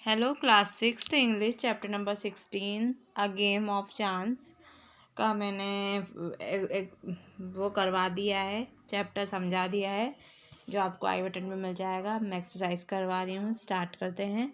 Hello class 6th English chapter number 16 a game of chance का मैंने वो करवा दिया है, चैप्टर समझा दिया है जो आपको आई बटन में मिल जाएगा। मैं एक्सरसाइज करवा रही हूँ, स्टार्ट करते हैं।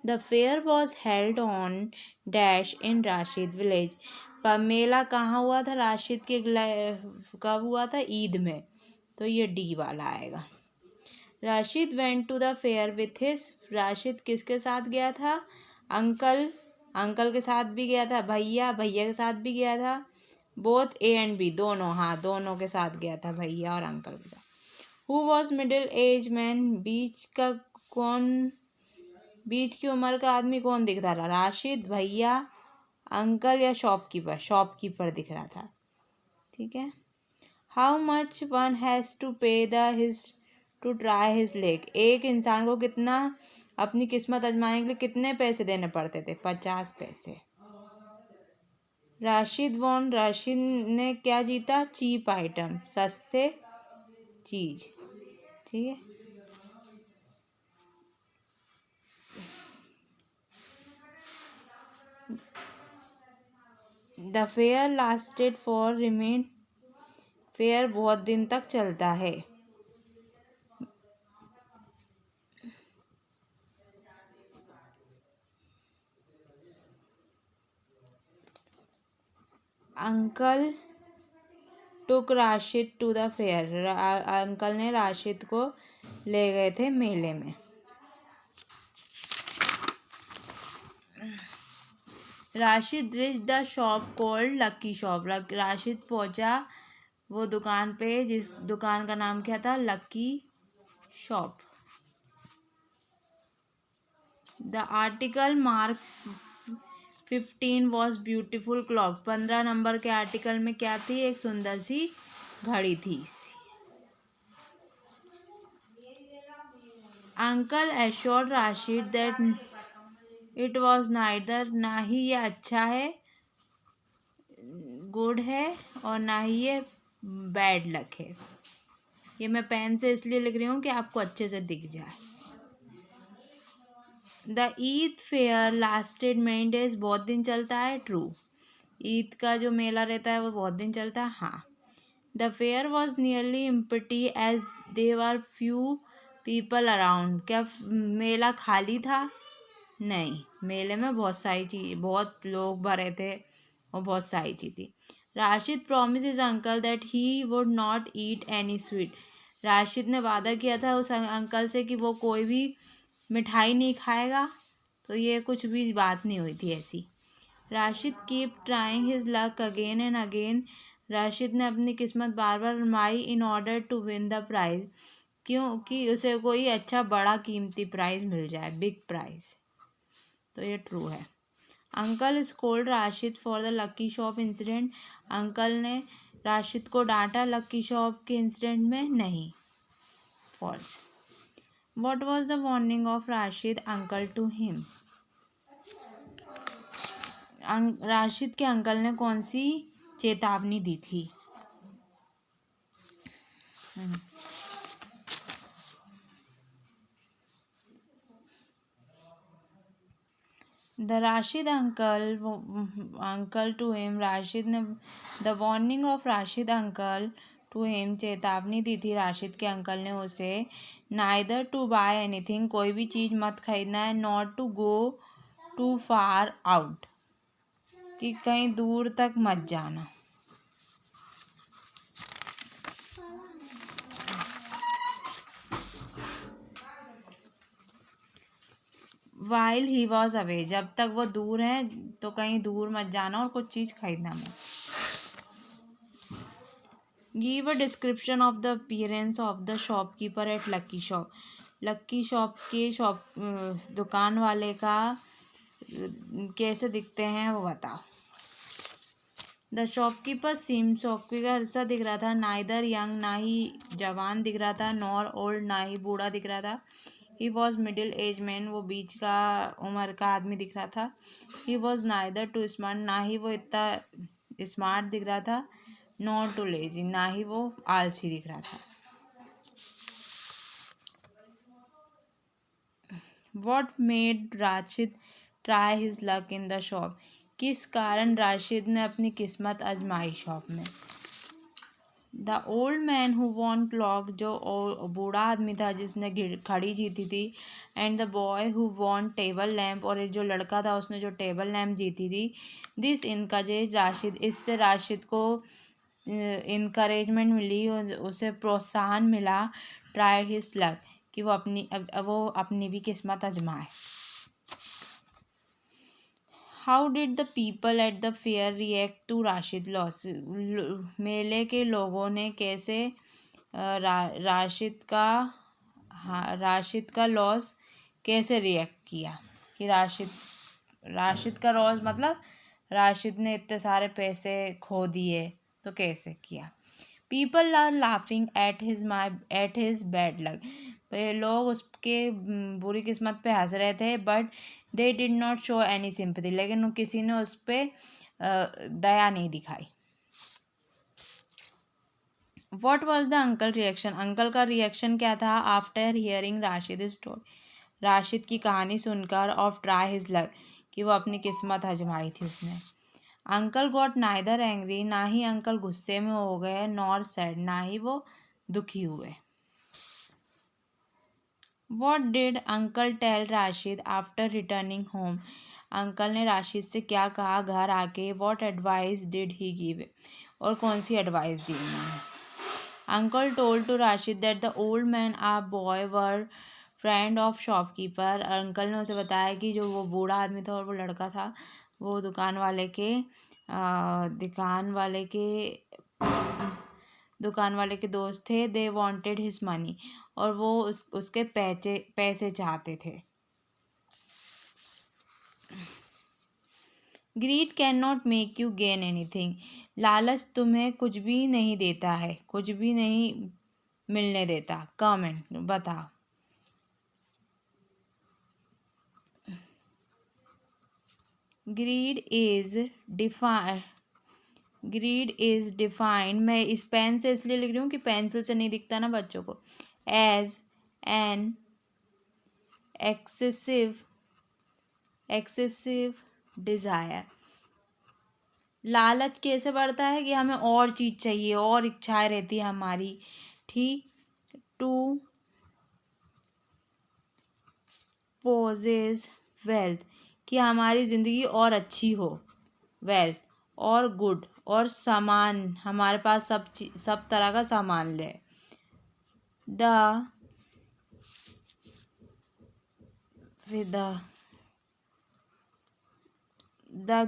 The fair was held on dash in Rashid village. पर मेला कहाँ हुआ था? राशिद के कब हुआ था? ईद में। तो ये डी वाला आएगा। Rashid went to the fair with his. Rashid किसके साथ गया था? अंकल के साथ भी गया था। भैया के साथ भी गया था। बोथ ए एंड बी, दोनों, हाँ दोनों के साथ गया था, भैया और अंकल के साथ। Who was middle age man? बीच की उम्र का आदमी कौन दिख रहा था? राशिद, भैया, अंकल या शॉपकीपर? शॉपकीपर दिख रहा था। ठीक है। How much one has to pay his to try his leg. एक इंसान को कितना अपनी किस्मत आजमाने के लिए कितने पैसे देने पड़ते थे? 50 पैसे। राशिद ने क्या जीता? चीप आइटम, सस्ते चीज। ठीक है। The fair lasted for remain. Fair बहुत दिन तक चलता है। Uncle took Rashid to the fair. Uncle ने राशिद को ले गए थे मेले में। Rashid reach the shop called lucky shop. Rashid पहुंचा वो दुकान पे जिस दुकान का नाम क्या था? Lucky shop. The article mark 15 was beautiful clock. 15 number के आर्टिकल में क्या थी? एक सुंदर सी घड़ी थी। Uncle assured Rashid that it was neither. ना ही ये अच्छा है, गुड है, और ना ही ये बैड लक है। ये मैं पेन से इसलिए लिख रही हूँ कि आपको अच्छे से दिख जाए। The Eid fair lasted many days. बहुत दिन चलता है। ट्रू। ईद का जो मेला रहता है वो बहुत दिन चलता है। हाँ। The fair was nearly empty as they were few people around. क्या मेला खाली था? नहीं, मेले में बहुत लोग भरे थे और बहुत सारी चीज़ थी। Rashid promise his uncle that he would not eat any sweet. Rashid ने वादा किया था उस अंकल से कि वो कोई भी मिठाई नहीं खाएगा। तो ये कुछ भी बात नहीं हुई थी ऐसी। Rashid keep trying his luck again and again. Rashid ने अपनी किस्मत बार बार आजमाई in order to win the prize, क्योंकि उसे कोई अच्छा बड़ा कीमती प्राइज मिल जाए, बिग प्राइज। तो ये ट्रू है। Uncle scold Rashid for the lucky shop incident. Uncle ने राशिद को डांटा लकी शॉप के इंसिडेंट में? नहीं, false. What was the warning of Rashid uncle to him? Rashid के अंकल ने कौन सी चेतावनी दी थी? The Rashid uncle to him। Rashid ने the warning of Rashid uncle to him। चेतावनी दी थी राशिद के अंकल ने उसे। neither to buy anything। कोई भी चीज़ मत खरीदना है। not to go too far out। कि कहीं दूर तक मत जाना। While he was away. जब तक वो दूर है तो कहीं दूर मत जाना और कुछ चीज़ खरीदना मत। Give a description of the appearance of the shopkeeper at lucky shop. Lucky shop के दुकान वाले का कैसे दिखते हैं वो बताओ। द शॉपकीपर शॉपकीपर ऐसा दिख रहा था। नाइदर यंग, ना ही जवान दिख रहा था, नॉर ओल्ड, ना ही बूढ़ा दिख रहा था। He was middle age man. वो बीच का उम्र का आदमी दिख रहा था। He was neither too smart. ना ही वो इतना स्मार्ट दिख रहा था, नॉट टू लेजी, ना ही वो आलसी दिख रहा था। What made Rashid try his luck in the shop, किस कारण राशिद ने अपनी किस्मत आजमाई शॉप में। The old man who won clock, जो बूढ़ा आदमी था जिसने घड़ी जीती थी। And the boy who won table lamp, और एक जो लड़का था उसने जो टेबल लैम्प जीती थी। दिस इनकरेज राशिद, इससे राशिद को इनकरेजमेंट मिली, उसे प्रोत्साहन मिला। ट्राई हिज लक, कि वो अपनी भी किस्मत आजमाए। How did the people at the fair react to Rashid loss, मेले के लोगों ने कैसे राशिद का लॉस कैसे रिएक्ट किया, कि राशिद का लॉस मतलब राशिद ने इतने सारे पैसे खो दिए तो कैसे किया। People are laughing at his bad luck, लोग उसके बुरी किस्मत पे हंस रहे थे। But they did not show any sympathy, लेकिन किसी ने उस पर दया नहीं दिखाई। What was the uncle reaction, uncle का रिएक्शन क्या था। After hearing Rashid story, Rashid की कहानी सुनकर। ऑफ ट्राई हिज लक, कि वो अपनी किस्मत आजमाई थी उसने। अंकल गॉट नाइदर एंग्री, ना ही अंकल गुस्से में हो गए। नॉर सैड, ना ही वो दुखी हुए। What did uncle tell Rashid after returning home, अंकल ने राशिद से क्या कहा घर आके। What advice did he give, और कौन सी एडवाइस दी उन्होंने। Uncle told to Rashid that the old man a boy were friend of shopkeeper, uncle ने उसे बताया कि जो वो बूढ़ा आदमी था और वो लड़का था वो दुकान वाले के दोस्त थे। दे वांटेड हिज मनी, और वो उसके पैसे चाहते थे। Greed can not make you gain anything, लालच तुम्हें कुछ भी नहीं देता है, कुछ भी नहीं मिलने देता। कमेंट बताओ। ग्रीड इज डिफाइंड, मैं इस पेन से इसलिए लिख रही हूँ कि पेंसिल से नहीं दिखता ना बच्चों को। एज एन एक्सेसिव डिज़ायर, लालच कैसे बढ़ता है कि हमें और चीज़ चाहिए, और इच्छाएं रहती है हमारी। ठीक, टू पोजेस वेल्थ, कि हमारी ज़िंदगी और अच्छी हो। वेल्थ और गुड, और सामान, हमारे पास सब तरह का सामान ले। The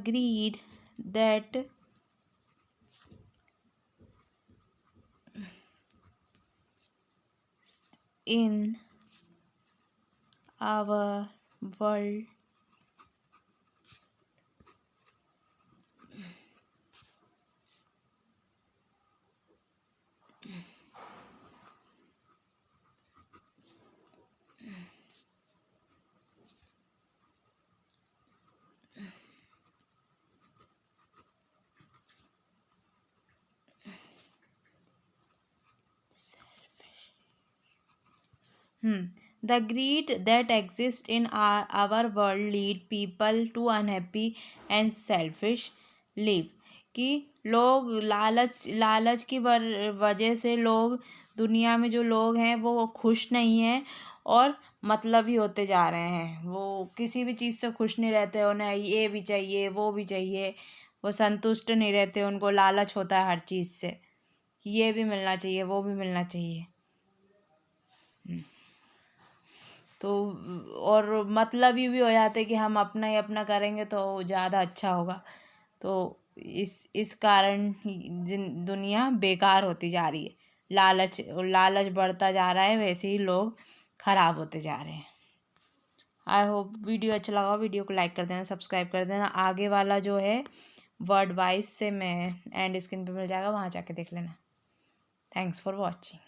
greed that in our world The greed that exists in our world lead people to unhappy and selfish live, कि लोग लालच की वजह से लोग दुनिया में जो लोग हैं वो खुश नहीं हैं और मतलबी होते जा रहे हैं। वो किसी भी चीज़ से खुश नहीं रहते, उन्हें ये भी चाहिए वो भी चाहिए, वो संतुष्ट नहीं रहते, उनको लालच होता है हर चीज़ से कि ये भी मिलना चाहिए वो भी मिलना चाहिए। तो और मतलबी भी हो जाते कि हम अपना ही अपना करेंगे तो ज़्यादा अच्छा होगा। तो इस कारण दुनिया बेकार होती जा रही है, लालच बढ़ता जा रहा है, वैसे ही लोग ख़राब होते जा रहे हैं। आई होप वीडियो अच्छा लगा, वीडियो को लाइक कर देना, सब्सक्राइब कर देना। आगे वाला जो है वर्ड वाइज से मैं एंड स्क्रीन पे मिल जाएगा, वहाँ जाके देख लेना। Thanks for watching.